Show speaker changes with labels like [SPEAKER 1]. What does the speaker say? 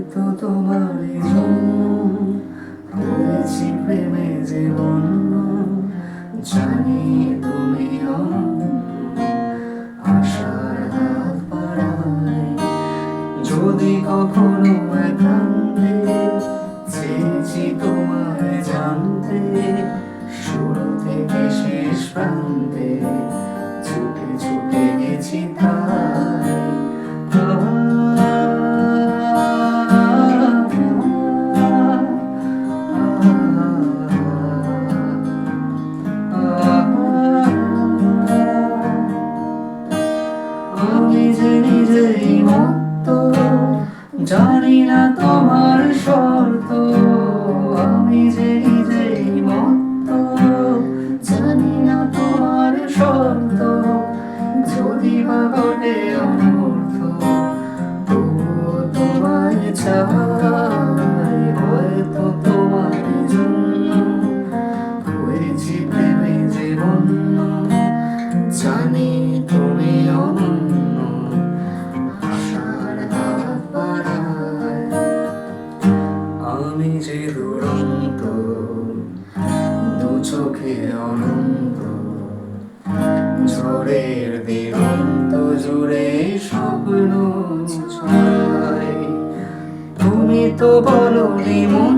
[SPEAKER 1] হয়তো তোমার জন্য হয়েছি প্রেমে জীবন, জানি তুমি আশার হাত বাড়াই। যদি কখনো একান্তে চেয়েছি তোমায় জানতে, শুরু থেকে শেষ প্রান্তে ছুটে ছুটে গেছি তাই। আমি যে নিজেই মত্ত, জানি না তোমার শর্ত। আমি যে নিজেই মত্ত, জানি না তোমার শর্ত। যদি বা ঘটে অনর্থ, তবুও তোমায় চাই। হয়তো তোমার জন্য হয়েছি প্রেমে জীবন, জানি তুমি অনন্য আশার হাত বাড়াই। আমি যে দুরন্ত, দু চোখে অনন্ত, ঝড়ের দিগন্ত জুড়ে স্বপ্ন ছড়াই। তুমি তো বলনি মন